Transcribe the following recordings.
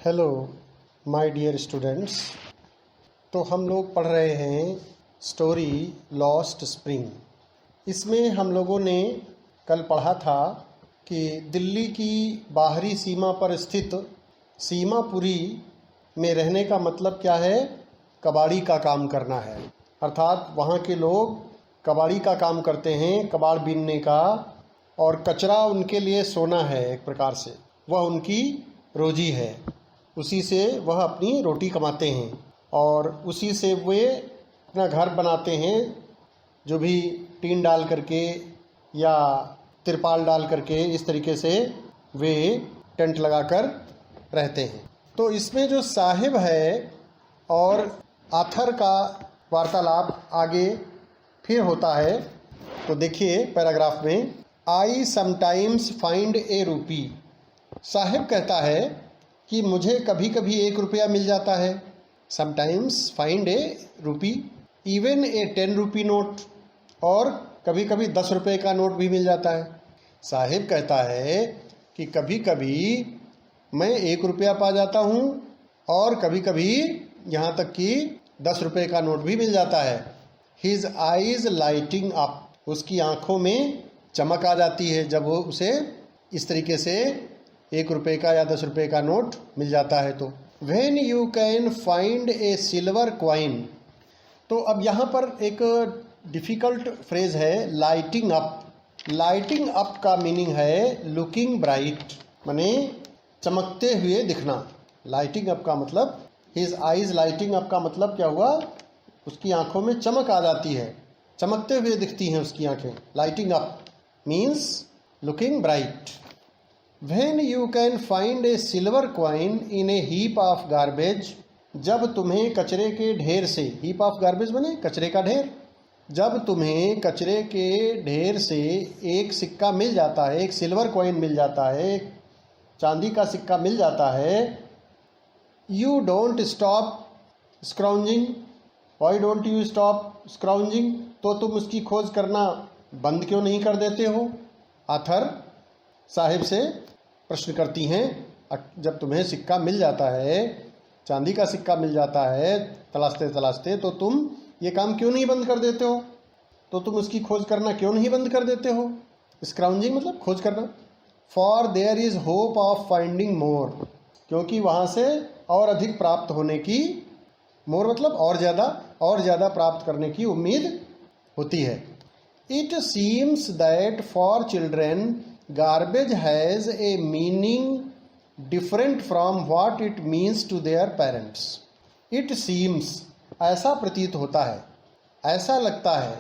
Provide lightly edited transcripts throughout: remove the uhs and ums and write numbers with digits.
Hello my dear students. तो हम लोग पढ़ रहे हैं स्टोरी लॉस्ट स्प्रिंग। इसमें हम लोगों ने कल पढ़ा था कि दिल्ली की बाहरी सीमा पर स्थित सीमापुरी में रहने का मतलब क्या है? कबाड़ी का काम करना है। अर्थात वहाँ के लोग कबाड़ी का काम करते हैं, कबाड़ बीनने का, और कचरा उनके लिए सोना है। एक प्रकार से वह उनकी रोजी है, उसी से वह अपनी रोटी कमाते हैं और उसी से वे अपना घर बनाते हैं, जो भी टीन डाल करके या तिरपाल डाल करके इस तरीके से वे टेंट लगाकर रहते हैं। तो इसमें जो साहिब है और आथर का वार्तालाप आगे फिर होता है। तो देखिए पैराग्राफ में, आई समटाइम्स फाइंड ए रूपी। साहिब कहता है कि मुझे कभी कभी 1 रुपया मिल जाता है। समटाइम्स फाइंड ए रूपी, इवन ए 10 रुपी नोट, और कभी कभी 10 रुपये का नोट भी मिल जाता है। साहिब कहता है कि कभी कभी मैं 1 रुपया पा जाता हूँ और कभी कभी यहाँ तक कि 10 रुपये का नोट भी मिल जाता है। हिज आइज लाइटिंग अप, उसकी आँखों में चमक आ जाती है जब वो उसे इस तरीके से 1 रुपये का या 10 रुपये का नोट मिल जाता है। तो when you can find A silver coin. तो अब यहाँ पर एक डिफ़िकल्ट फ्रेज़ है, लाइटिंग अप। लाइटिंग अप का मीनिंग है लुकिंग ब्राइट, माने चमकते हुए दिखना। लाइटिंग अप का मतलब, हिज आइज लाइटिंग अप का मतलब क्या हुआ? उसकी आंखों में चमक आ जाती है, चमकते हुए दिखती हैं उसकी आंखें। Lighting up means looking bright. When you can find a silver coin in a heap of garbage, जब तुम्हें कचरे के ढेर से, heap of garbage बने कचरे का ढेर, जब तुम्हें कचरे के ढेर से एक सिक्का मिल जाता है, एक सिल्वर कॉइन मिल जाता है, एक चांदी का सिक्का मिल जाता है, you don't stop scrounging. Why don't you stop scrounging? तो तुम उसकी खोज करना बंद क्यों नहीं कर देते हो? आथर साहिब से प्रश्न करती हैं। जब तुम्हें सिक्का मिल जाता है, चांदी का सिक्का मिल जाता है तलाशते तलाशते, तो तुम ये काम क्यों नहीं बंद कर देते हो? तो तुम उसकी खोज करना क्यों नहीं बंद कर देते हो? स्क्राउंजिंग मतलब खोज करना। For there is hope of finding more, क्योंकि वहाँ से और अधिक प्राप्त होने की, मोर मतलब और ज़्यादा प्राप्त करने की उम्मीद होती है। It seems that for children garbage has a meaning different from what it means to their parents. It seems, ऐसा प्रतीत होता है, ऐसा लगता है,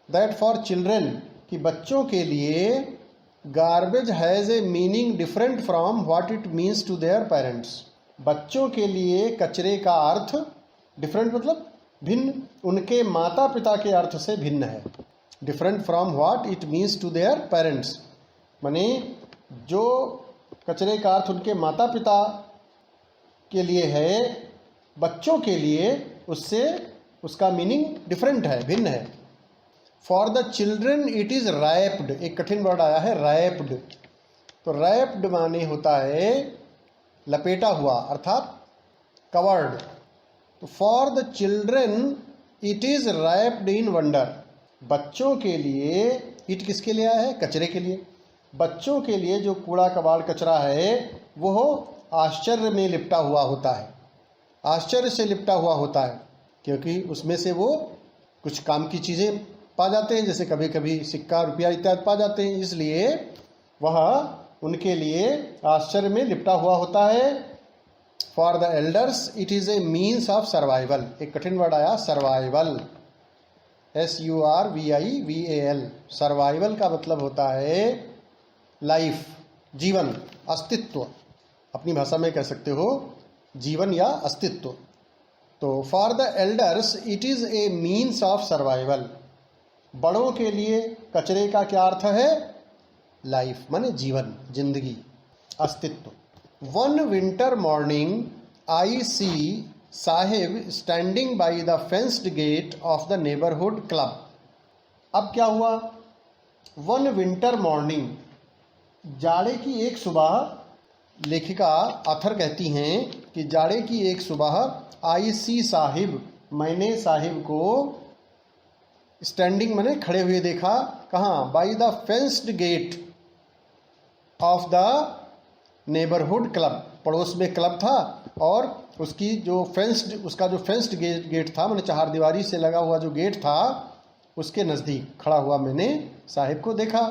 दैट फॉर चिल्ड्रेन, कि बच्चों के लिए, garbage has a meaning different from what it means to their parents. बच्चों के लिए कचरे का अर्थ, डिफरेंट मतलब भिन्न, उनके माता पिता के अर्थ से भिन्न है। Different from what it means to their parents, माने जो कचरे का अर्थ उनके माता पिता के लिए है, बच्चों के लिए उससे उसका मीनिंग डिफरेंट है, भिन्न है। For the children it is wrapped, एक कठिन वर्ड आया है रैप्ड। तो रैप्ड माने होता है लपेटा हुआ, अर्थात कवर्ड। तो for the children it is wrapped in wonder, बच्चों के लिए, इट किसके लिए आया है? कचरे के लिए। बच्चों के लिए जो कूड़ा कबाड़ कचरा है वो आश्चर्य में लिपटा हुआ होता है, आश्चर्य से लिपटा हुआ होता है, क्योंकि उसमें से वो कुछ काम की चीज़ें पा जाते हैं, जैसे कभी कभी सिक्का, रुपया इत्यादि पा जाते हैं, इसलिए वह उनके लिए आश्चर्य में लिपटा हुआ होता है। For the elders it is a means of survival, एक कठिन वर्ड आया सर्वाइवल, SURVIVAL। सर्वाइवल का मतलब होता है लाइफ, जीवन, अस्तित्व, अपनी भाषा में कह सकते हो जीवन या अस्तित्व। तो for the elders it is a means of survival, बड़ों के लिए कचरे का क्या अर्थ है? लाइफ माने जीवन, जिंदगी, अस्तित्व। One winter morning I see Saheb standing by the fenced gate of the neighbourhood club. अब क्या हुआ? वन विंटर मॉर्निंग, जाड़े की एक सुबह, लेखिका आथर कहती हैं कि जाड़े की एक सुबह आई सी साहिब, मैंने साहिब को स्टैंडिंग मैंने खड़े हुए देखा। कहाँ? By the fenced gate of the neighbourhood club, पड़ोस में क्लब था और उसकी जो उसका जो फेंस्ड गेट था, मैंने चहारदीवारी से लगा हुआ जो गेट था उसके नज़दीक खड़ा हुआ मैंने साहिब को देखा।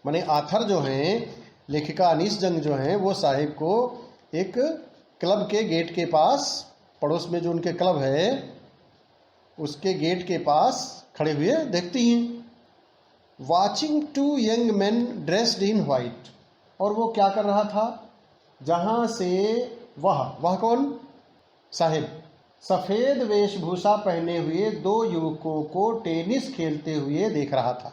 मैंने आथर जो हैं, लेखिका अनीस जंग जो हैं, वो साहिब को एक क्लब के गेट के पास, पड़ोस में जो उनके क्लब है उसके गेट के पास खड़े हुए देखती हैं। Watching two young man dressed in white, और वो क्या कर रहा था? जहाँ से वह कौन? साहिब सफ़ेद वेशभूषा पहने हुए दो युवकों को टेनिस खेलते हुए देख रहा था।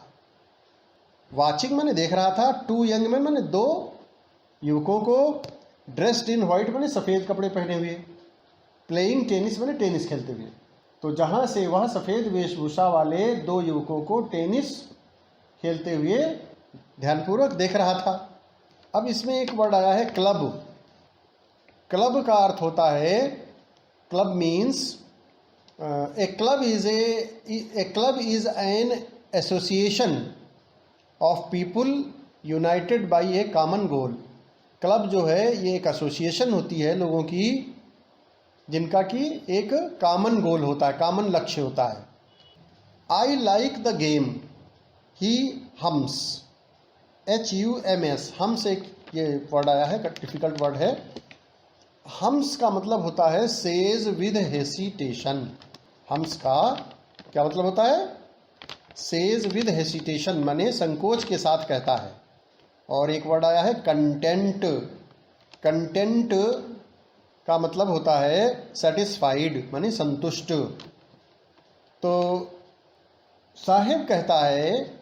वाचिंग मैंने देख रहा था, टू यंग मैन मैंने दो युवकों को, ड्रेस्ड इन वाइट मैंने सफ़ेद कपड़े पहने हुए, प्लेइंग टेनिस मैंने टेनिस खेलते हुए। तो जहाँ से वह सफ़ेद वेशभूषा वाले दो युवकों को टेनिस खेलते हुए ध्यानपूर्वक देख रहा था। अब इसमें एक वर्ड आया है क्लब। क्लब का अर्थ होता है, club means A club is an association of people United by A common goal. Club जो है ये एक एसोसिएशन होती है लोगों की जिनका कि एक कॉमन गोल होता है, कॉमन लक्ष्य होता है। I like the game he hums, HUMS, hums एक ये वर्ड आया है, डिफिकल्ट वर्ड है। हम्स का मतलब होता है सेज विद हेसिटेशन। हम्स का क्या मतलब होता है? सेज विद हेसिटेशन, माने संकोच के साथ कहता है। और एक वर्ड आया है कंटेंट। कंटेंट का मतलब होता है सेटिस्फाइड, माने संतुष्ट। तो साहिब कहता है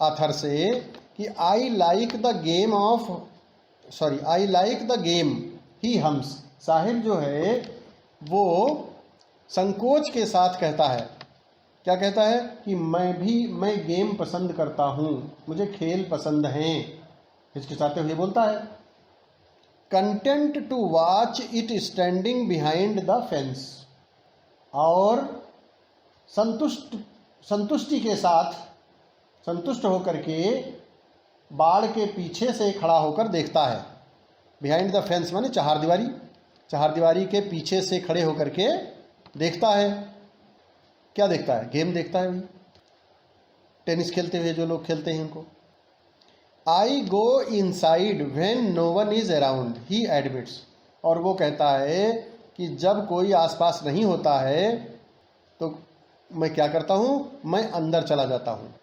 आथर से कि I like the game he hums. Sahib जो है वो संकोच के साथ कहता है, क्या कहता है? कि मैं गेम पसंद करता हूँ, मुझे खेल पसंद हैं, हिचकिचाते हुए बोलता है। Content to watch it standing behind the fence, और संतुष्टि के साथ, संतुष्ट होकर के बाड़ के पीछे से खड़ा होकर देखता है। बिहाइंड द फेंस माने चहारदीवारी, चहारदीवारी के पीछे से खड़े होकर के देखता है। क्या देखता है? गेम देखता है, टेनिस खेलते हुए जो लोग खेलते हैं उनको। I go inside when no one is around he admits, और वो कहता है कि जब कोई आसपास नहीं होता है तो मैं क्या करता हूँ? मैं अंदर चला जाता हूँ।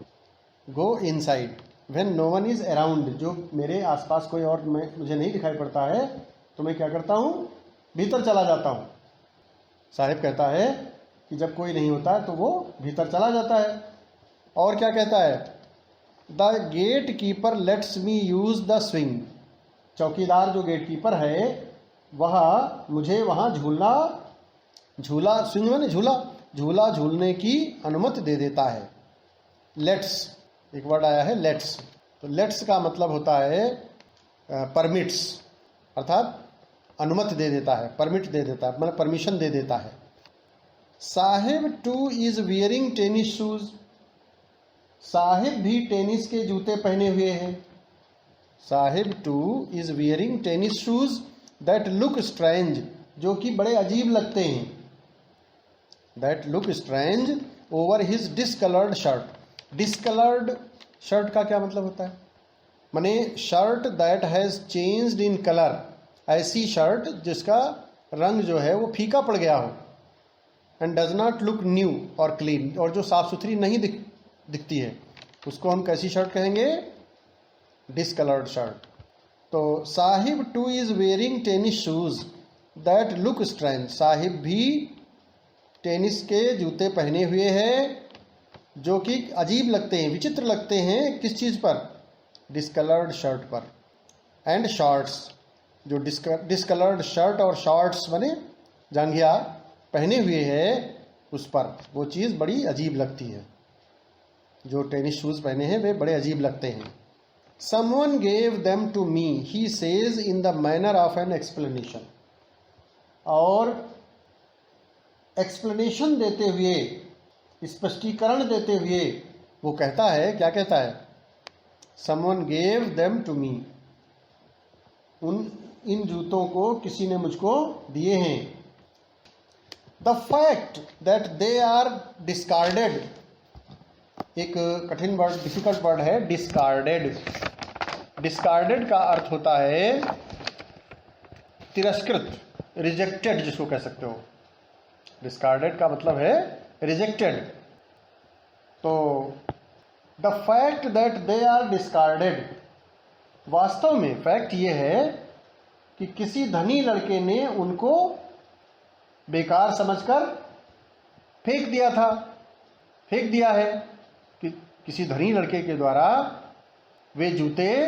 Go inside when no one is around, जो मेरे आसपास कोई और मुझे नहीं दिखाई पड़ता है तो मैं क्या करता हूँ? भीतर चला जाता हूँ। साहिब कहता है कि जब कोई नहीं होता है तो वो भीतर चला जाता है। और क्या कहता है? The gatekeeper lets me use the swing, चौकीदार जो गेट कीपर है वह मुझे वहाँ झूला स्विंग माने झूला झूलने की अनुमति दे देता है। लेट्स एक वर्ड आया है लेट्स, तो लेट्स का मतलब होता है परमिट्स, अर्थात अनुमति दे देता है, परमिट दे देता है, मतलब परमिशन दे देता है। Sahib too is wearing tennis shoes, Sahib भी टेनिस के जूते पहने हुए हैं। Sahib too is wearing tennis shoes that look strange, जो कि बड़े अजीब लगते हैं। That look strange over his discoloured shirt. Discoloured shirt का क्या मतलब होता है? माने shirt that has changed in colour, ऐसी शर्ट जिसका रंग जो है वो फीका पड़ गया हो। And does not look new और क्लीन, और जो साफ सुथरी नहीं दिखती है उसको हम कैसी शर्ट कहेंगे? Discoloured shirt. तो Sahib too is wearing tennis shoes that look strange, Sahib भी टेनिस के जूते पहने हुए हैं जो कि अजीब लगते हैं, विचित्र लगते हैं। किस चीज़ पर? डिसकलर्ड शर्ट पर। एंड शॉर्ट्स, जो डिसकलर्ड शर्ट और शॉर्ट्स बने जांघिया पहने हुए हैं उस पर वो चीज़ बड़ी अजीब लगती है। जो टेनिस शूज़ पहने हैं वे बड़े अजीब लगते हैं। Someone gave them to me he says in the manner of an explanation, और एक्सप्लेनेशन देते हुए, स्पष्टीकरण देते हुए वो कहता है, क्या कहता है? Someone gave them to me, इन जूतों को किसी ने मुझको दिए हैं। The fact that they are discarded, एक कठिन वर्ड, डिफिकल्ट वर्ड है डिस्कार्डेड। डिस्कार्डेड का अर्थ होता है तिरस्कृत, रिजेक्टेड जिसको कह सकते हो। डिस्कार्डेड का मतलब है रिजेक्टेड। तो the fact that they are discarded, वास्तव में फैक्ट ये है कि किसी धनी लड़के ने उनको बेकार समझकर फेंक दिया था, फेंक दिया है कि किसी धनी लड़के के द्वारा वे जूते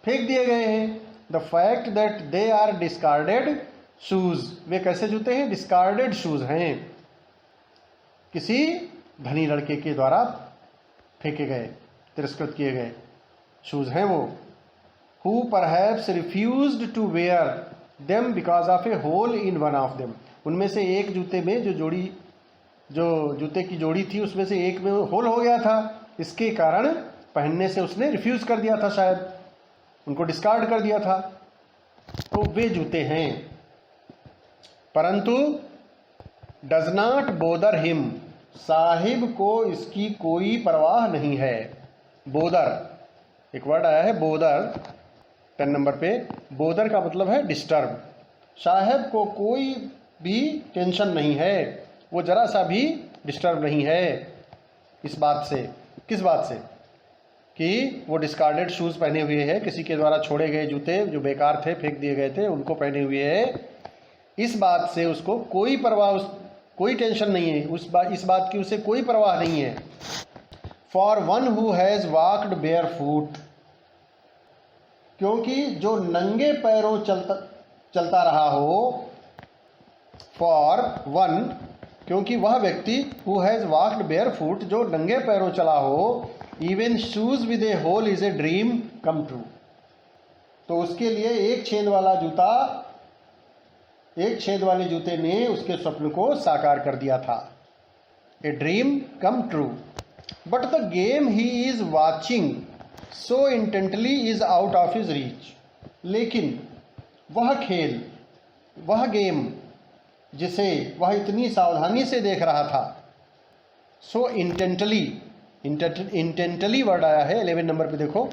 फेंक दिए गए हैं। The fact that they are discarded shoes, वे कैसे जूते हैं? डिस्कार्डेड शूज हैं, किसी धनी लड़के के द्वारा फेंके गए, तिरस्कृत किए गए शूज हैं वो। Who perhaps refused to wear them because of a hole in one of them, उनमें से एक जूते में जो जूते की जोड़ी थी उसमें से एक में होल हो गया था, इसके कारण पहनने से उसने रिफ्यूज कर दिया था, शायद उनको डिस्कार्ड कर दिया था। तो वे जूते हैं, परंतु does not bother him, Sahib को इसकी कोई परवाह नहीं है। बोदर, एक वर्ड आया है बोदर 10 नंबर पे। बोदर का मतलब है डिस्टर्ब। साहिब को कोई भी टेंशन नहीं है, वो जरा सा भी डिस्टर्ब नहीं है इस बात से। किस बात से? कि वो डिस्कार्डेड शूज़ पहने हुए है, किसी के द्वारा छोड़े गए जूते जो बेकार थे, फेंक दिए गए थे, उनको पहने हुए है। इस बात से उसको कोई परवाह, कोई टेंशन नहीं है, इस बात की उसे कोई परवाह नहीं है। For one who has walked barefoot, क्योंकि जो नंगे पैरों चलता रहा हो। फॉर वन, क्योंकि वह व्यक्ति who has walked barefoot, जो नंगे पैरों चला हो। Even shoes with a hole is a dream come true, तो उसके लिए एक छेद वाले जूते ने उसके स्वप्न को साकार कर दिया था। ए dream come true. But the game he is watching so intently is out of his reach, लेकिन वह खेल, वह गेम जिसे वह इतनी सावधानी से देख रहा था, सो इंटेंटली वर्ड आया है 11 नंबर पे देखो।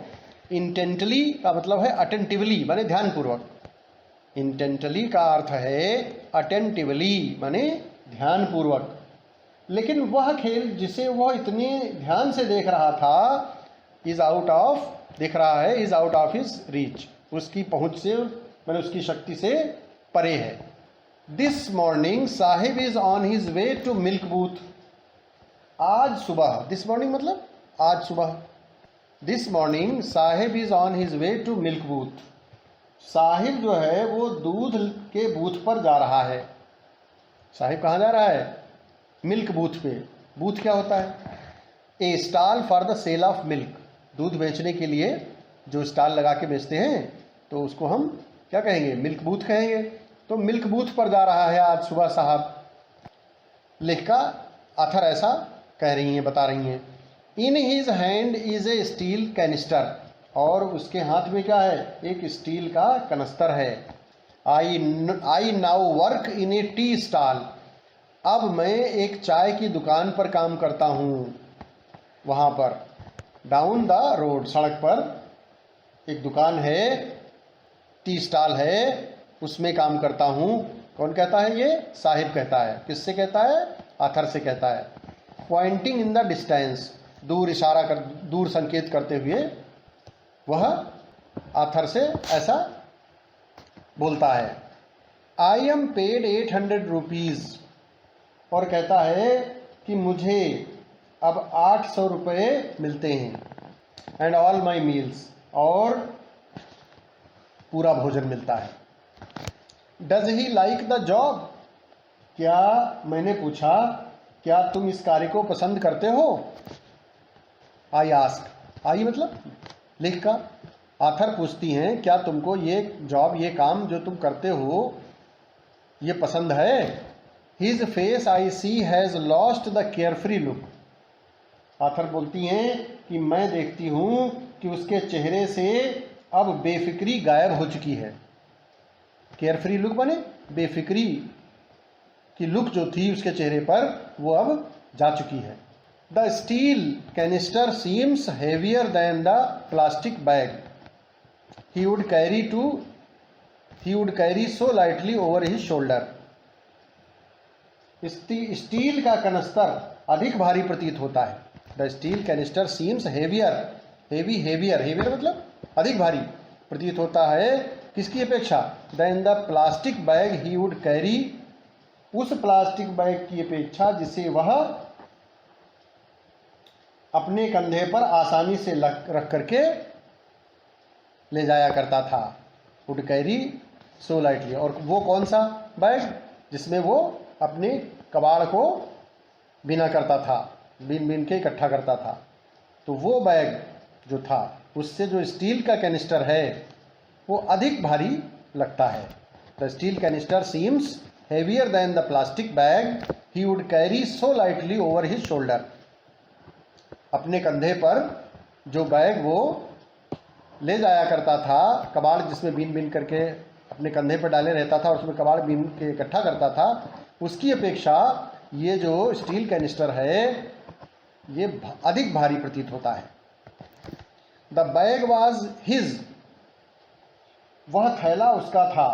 इंटेंटली का मतलब है अटेंटिवली, माने ध्यानपूर्वक। इंटेंटली का अर्थ है अटेंटिवली, माने ध्यानपूर्वक। लेकिन वह खेल जिसे वह इतने ध्यान से देख रहा था, is out of his reach, उसकी पहुंच से, माने उसकी शक्ति से परे है। This morning Saheb is on his way to milk booth, आज सुबह, दिस मॉर्निंग मतलब आज सुबह। This morning Saheb is on his way to milk booth, Saheb जो है वो दूध के बूथ पर जा रहा है। साहिब कहाँ जा रहा है? मिल्क बूथ पे। बूथ क्या होता है? A stall for the sale of milk, दूध बेचने के लिए जो स्टॉल लगा के बेचते हैं, तो उसको हम क्या कहेंगे? मिल्क बूथ कहेंगे। तो मिल्क बूथ पर जा रहा है आज सुबह साहब, लिख का आथर ऐसा कह रही हैं, बता रही हैं। In his hand is a steel canister, और उसके हाथ में क्या है? एक स्टील का कनस्तर है। I now work in A tea stall, अब मैं एक चाय की दुकान पर काम करता हूँ। वहाँ पर डाउन द रोड, सड़क पर एक दुकान है, टी स्टॉल है, उसमें काम करता हूँ। कौन कहता है? ये साहिब कहता है। किससे कहता है? आथर से कहता है। पॉइंटिंग इन द डिस्टेंस, दूर संकेत करते हुए वह आथर से ऐसा बोलता है। आई एम पेड 800 रुपीज़, और कहता है कि मुझे अब 800 रुपये मिलते हैं। एंड ऑल माई मील्स, और पूरा भोजन मिलता है। Does he like the job, क्या, मैंने पूछा, क्या तुम इस कार्य को पसंद करते हो? आई आस्क, आई मतलब लिख का, आथर पूछती हैं क्या तुमको ये जॉब, ये काम जो तुम करते हो, ये पसंद है। His face I see has lost the carefree look. Author बोलती हैं कि मैं देखती हूँ कि उसके चेहरे से अब बेफिक्री गायब हो चुकी है। केयरफ्री लुक बने बेफिक्री की लुक जो थी उसके चेहरे पर वो अब जा चुकी है। The steel canister seems heavier than the plastic bag he would carry so lightly over his shoulder। स्टील का कनस्तर अधिक भारी प्रतीत होता है। The steel canister seems heavier मतलब अधिक भारी प्रतीत होता है किसकी अपेक्षा? Then the plastic bag he would carry, उस प्लास्टिक बैग की अपेक्षा जिसे वह अपने कंधे पर आसानी से रख करके ले जाया करता था। वुड कैरी सो लाइटली, और वो कौन सा बैग? जिसमें वो अपने कबाड़ को बिना करता था, बीन के इकट्ठा करता था। तो वो बैग जो था उससे जो स्टील का कैनिस्टर है वो अधिक भारी लगता है। The steel canister seems heavier than the plastic bag he would carry so lightly over his shoulder. अपने कंधे पर जो बैग वो ले जाया करता था, कबाड़ जिसमें बीन करके अपने कंधे पर डाले रहता था और उसमें कबाड़ बीन के इकट्ठा करता था, उसकी अपेक्षा ये जो स्टील कैनिस्टर है ये अधिक भारी प्रतीत होता है। द बैग वॉज हिज, वह थैला उसका था।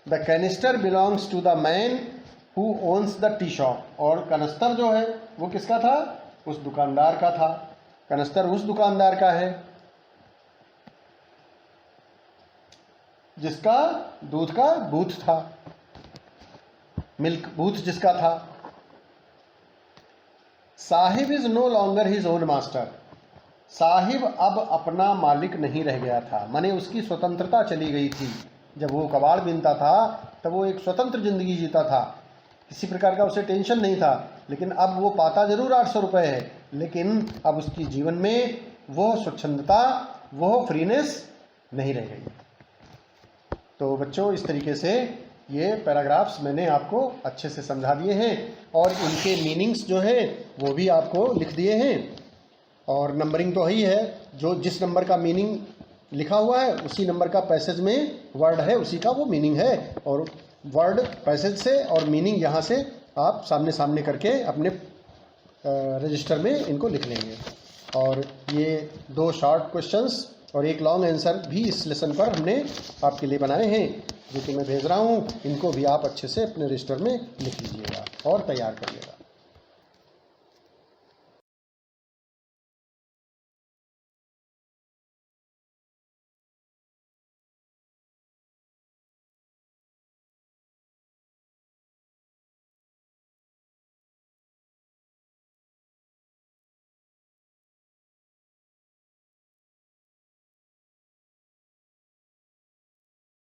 The canister belongs to the man who owns the tea shop, और कनस्तर जो है वो किसका था? उस दुकानदार का था। कनस्तर उस दुकानदार का है जिसका दूध का बूथ था, मिल्क बूथ जिसका था। Saheb is no longer his own master, Saheb अब अपना मालिक नहीं रह गया था, माने उसकी स्वतंत्रता चली गई थी। जब वो कबाड़ बीनता था तब वो एक स्वतंत्र जिंदगी जीता था, किसी प्रकार का उसे टेंशन नहीं था। लेकिन अब वो पाता जरूर 800 रुपये है, लेकिन अब उसकी जीवन में वो स्वच्छंदता, वो फ्रीनेस नहीं रह गई। तो बच्चों, इस तरीके से ये पैराग्राफ्स मैंने आपको अच्छे से समझा दिए हैं और इनके मीनिंग्स जो है वो भी आपको लिख दिए हैं। और नंबरिंग तो ही है, जो जिस नंबर का मीनिंग लिखा हुआ है उसी नंबर का पैसेज में वर्ड है, उसी का वो मीनिंग है। और वर्ड पैसेज से और मीनिंग यहाँ से आप सामने सामने करके अपने रजिस्टर में इनको लिख लेंगे। और ये 2 शॉर्ट क्वेश्चंस और 1 लॉन्ग आंसर भी इस लेसन पर हमने आपके लिए बनाए हैं, जो कि मैं भेज रहा हूँ। इनको भी आप अच्छे से अपने रजिस्टर में लिख लीजिएगा और तैयार करिएगा।